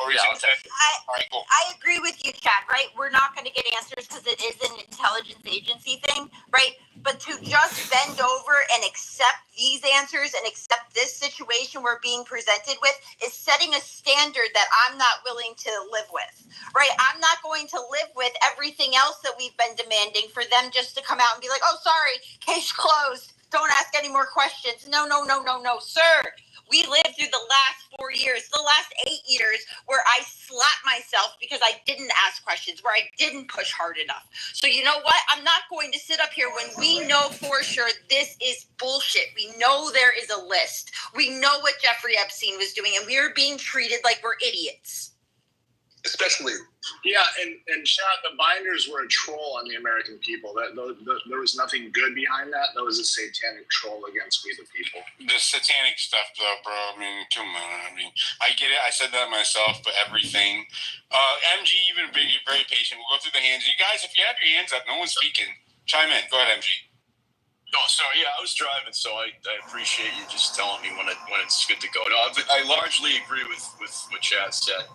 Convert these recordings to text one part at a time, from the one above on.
were you saying, Ted? All right, cool. I agree with you, Chad, right? We're not going to get answers because it is an intelligence agency thing, right? But to just bend over and accept these answers and accept this situation we're being presented with is setting a standard that I'm not willing to live with, right? I'm not going to live with everything else that we've been demanding for them just to come out and be like, oh, sorry, case closed. Don't ask any more questions. No, sir. We lived through the last 4 years, the last 8 years, where I slapped myself because I didn't ask questions, where I didn't push hard enough. So you know what? I'm not going to sit up here when we know for sure this is bullshit. We know there is a list. We know what Jeffrey Epstein was doing, and we are being treated like we're idiots. Especially. Yeah, and Chad, the binders were a troll on the American people. There was nothing good behind that. That was a satanic troll against we the people. The satanic stuff, though, bro. I mean, come on. I mean, I get it. I said that myself, but everything. MG, even very patient. We'll go through the hands. You guys, if you have your hands up, no one's speaking. Chime in. Go ahead, MG. Oh, sorry. Yeah, I was driving, so I appreciate you just telling me when it's good to go. No, I largely agree with what Chad said.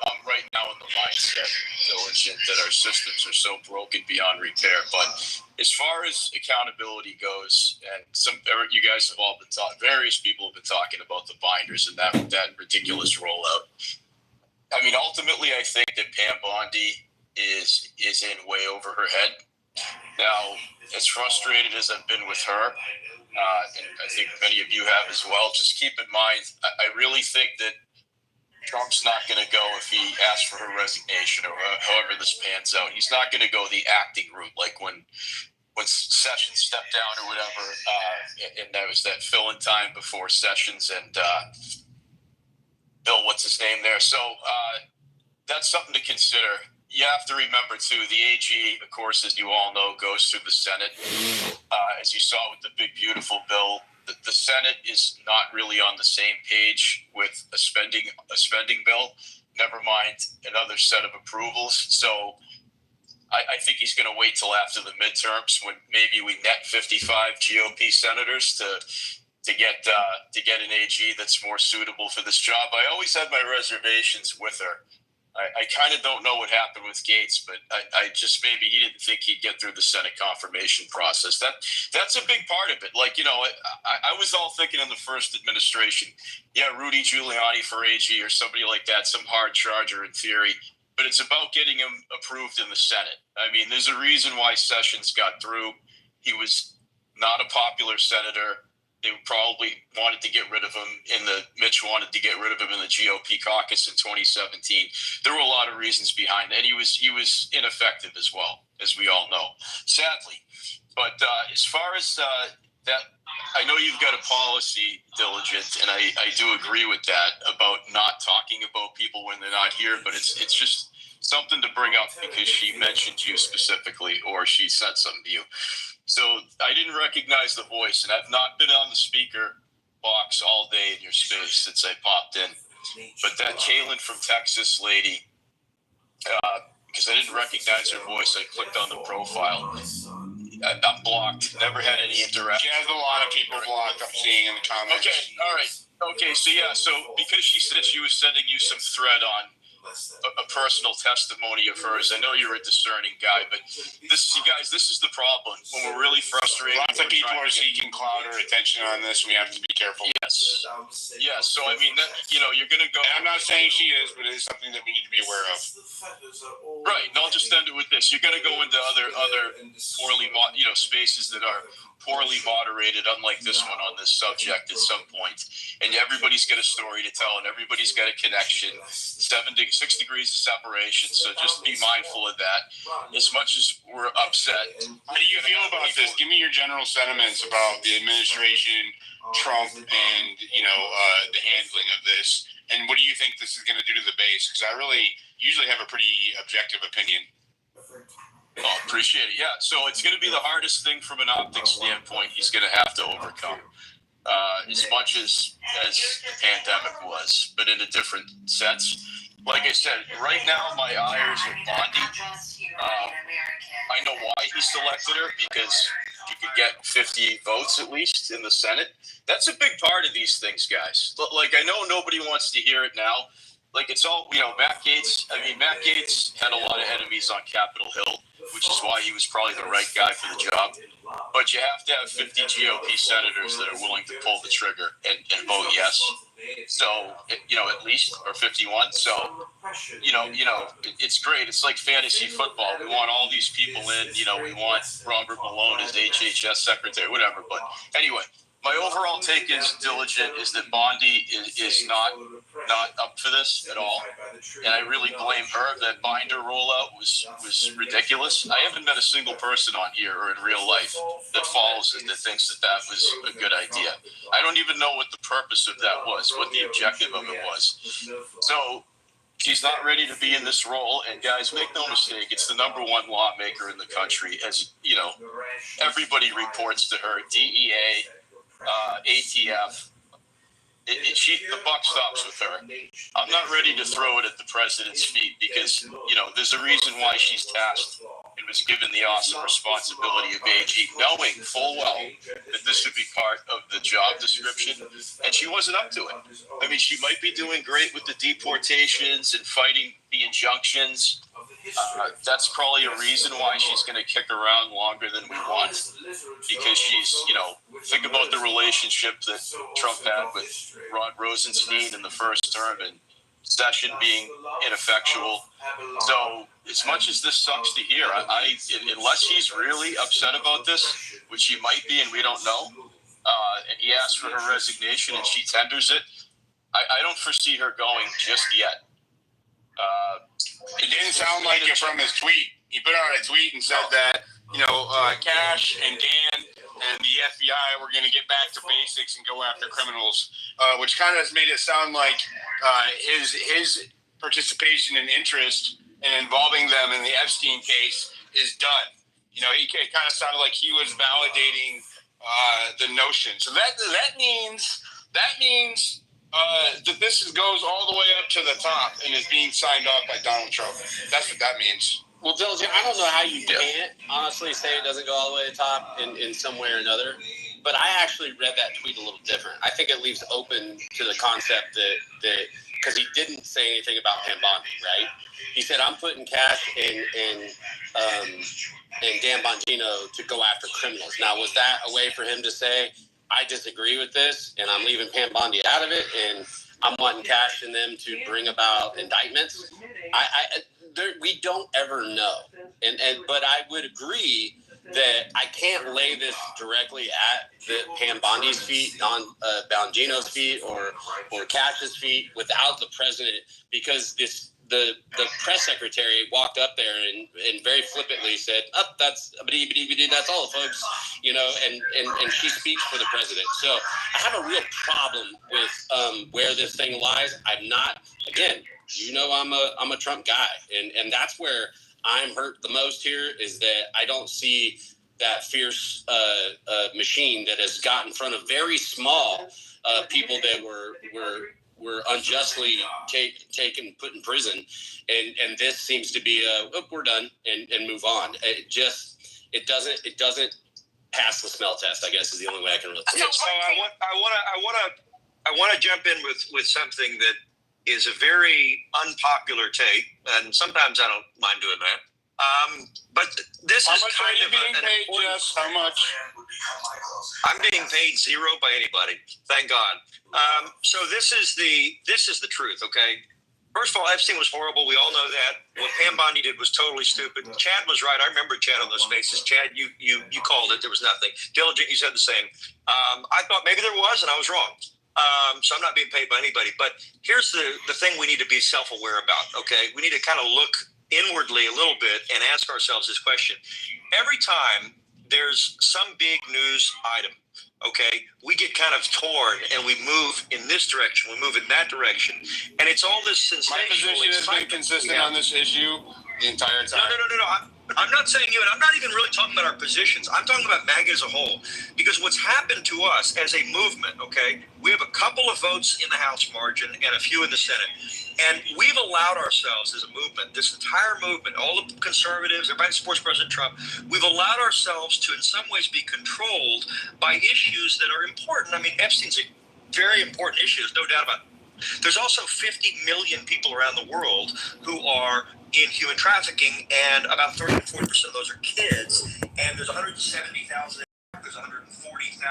I'm right now in the mindset, diligent, that our systems are so broken beyond repair. But as far as accountability goes, and you guys have all been talking, various people have been talking about the binders and that ridiculous rollout. I mean, ultimately, I think that Pam Bondi is in way over her head. Now, as frustrated as I've been with her, and I think many of you have as well, just keep in mind, I really think that Trump's not going to go, if he asks for her resignation or however this pans out, he's not going to go the acting route, like when Sessions stepped down or whatever, and that was that fill-in time before Sessions and Bill, what's his name there. So that's something to consider. You have to remember, too, the AG, of course, as you all know, goes through the Senate. As you saw with the big, beautiful bill, the Senate is not really on the same page with a spending bill, never mind another set of approvals. So I think he's going to wait till after the midterms when maybe we net 55 GOP senators to get an AG that's more suitable for this job. I always had my reservations with her. I kind of don't know what happened with Gates, but I just maybe he didn't think he'd get through the Senate confirmation process. That's a big part of it. Like, I was all thinking in the first administration, Rudy Giuliani for AG or somebody like that, some hard charger in theory, but it's about getting him approved in the Senate. I mean, there's a reason why Sessions got through. He was not a popular senator. They probably wanted to get rid of him Mitch wanted to get rid of him in the GOP caucus in 2017. There were a lot of reasons behind it. And he was ineffective as well, as we all know, sadly. But as far as that, I know you've got a policy, Diligent, and I do agree with that about not talking about people when they're not here, but it's just something to bring up because she mentioned you specifically or she said something to you. So I didn't recognize the voice, and I've not been on the speaker box all day in your space since I popped in. But that Kaylin from Texas lady, because I didn't recognize her voice, I clicked on the profile. I'm blocked. Never had any interaction. She has a lot of people blocked, I'm seeing in the comments. Okay, all right. Okay, so because she said she was sending you some thread on a personal testimony of hers. I know you're a discerning guy, but this is the problem. When we're really frustrated, lots of people are seeking clout or attention on this. We have to be careful. Yes. So I mean, you're going to go. And I'm not saying she is, but it is something that we need to be aware of. Right. And I'll just end it with this: you're going to go into other poorly, spaces that are poorly moderated, unlike this one on this subject at some point. And everybody's got a story to tell, and everybody's got a connection. 6 degrees of separation, so just be mindful of that. As much as we're upset. How do you feel about this? Give me your general sentiments about the administration, Trump, and the handling of this. And what do you think this is going to do to the base? Because I really usually have a pretty objective opinion. Oh, appreciate it. Yeah, so it's going to be the hardest thing from an optics standpoint he's going to have to overcome. As much as the pandemic was, but in a different sense. Like I said, right now my ires are Bondi. I know why he selected her, because you could get 50 votes at least in the Senate. That's a big part of these things, guys. Like, I know nobody wants to hear it now, like it's all, Matt Gaetz. I mean, Matt Gaetz had a lot of enemies on Capitol Hill, which is why he was probably the right guy for the job. But you have to have 50 GOP senators that are willing to pull the trigger and vote yes. So, at least, or 51. So, it's great. It's like fantasy football. We want all these people in. We want Robert Malone as HHS secretary, whatever. But anyway, my overall take is Diligent is that Bondi is not up for this at all, and I really blame her. That binder rollout was ridiculous. I haven't met a single person on here or in real life that follows it that thinks that was a good idea. I don't even know what the purpose of that was, what the objective of it was. So she's not ready to be in this role, and guys, make no mistake, it's the number one lawmaker in the country. As everybody reports to her, DEA. ATF, the buck stops with her. I'm not ready to throw it at the president's feet because, there's a reason why she's tasked and was given the awesome responsibility of AG, knowing full well that this would be part of the job description, and she wasn't up to it. I mean, she might be doing great with the deportations and fighting the injunctions. That's probably a reason why she's going to kick around longer than we want, because she's, think about the relationship that Trump had with Rod Rosenstein in the first term and Session being ineffectual. So as much as this sucks to hear, I unless he's really upset about this, which he might be and we don't know, and he asks for her resignation and she tenders it, I don't foresee her going just yet. It didn't sound like it from his tweet. He put out a tweet and said that, Cash and Dan and the FBI were going to get back to basics and go after criminals, which kind of made it sound like his participation and interest in involving them in the Epstein case is done. It kind of sounded like he was validating the notion. So that means that this goes all the way up to the top and is being signed off by Donald Trump. That's what that means. Well, Diligent, I don't know how you can't honestly say it doesn't go all the way to the top in some way or another, but I actually read that tweet a little different. I think it leaves open to the concept that because he didn't say anything about Pam Bondi, right? He said, I'm putting Cash and Dan Bongino to go after criminals. Now, was that a way for him to say, I disagree with this, and I'm leaving Pam Bondi out of it, and I'm wanting Cash and them to bring about indictments? We don't ever know, but I would agree that I can't lay this directly at Pam Bondi's feet, on Bongino's feet, or Cash's feet without the president, because the press secretary walked up there and very flippantly said, that's all, folks, and she speaks for the president. So I have a real problem with where this thing lies. I'm not, again, I'm a Trump guy, and that's where I'm hurt the most here, is that I don't see that fierce machine that has got in front of very small people that were unjustly taken, put in prison, and this seems to be we're done and move on. It doesn't pass the smell test, I guess, is the only way I can really put it. So I want to jump in with something that is a very unpopular take, and sometimes I don't mind doing that. But this is kind of an important. How much? I'm being paid zero by anybody, thank God. So this is the truth, okay? First of all, Epstein was horrible. We all know that. What Pam Bondi did was totally stupid. Chad was right. I remember Chad on those spaces. Chad, you called it. There was nothing. Diligent, you said the same. I thought maybe there was, and I was wrong. So I'm not being paid by anybody. But here's the thing we need to be self-aware about, okay? We need to kind of look inwardly a little bit and ask ourselves this question. Every time there's some big news item, okay, we get kind of torn and we move in this direction, we move in that direction, and it's all this sensational My position has been consistent on this issue the entire time. No. I'm not saying you, and I'm not even really talking about our positions. I'm talking about MAGA as a whole, because what's happened to us as a movement, okay, we have a couple of votes in the House margin and a few in the Senate, and we've allowed ourselves as a movement, this entire movement, all the conservatives, everybody that supports President Trump, we've allowed ourselves to in some ways be controlled by issues that are important. I mean, Epstein's a very important issue, there's no doubt about it. There's also 50 million people around the world who are in human trafficking, and about 30 to 40% of those are kids. And there's 170,000. There's 140,000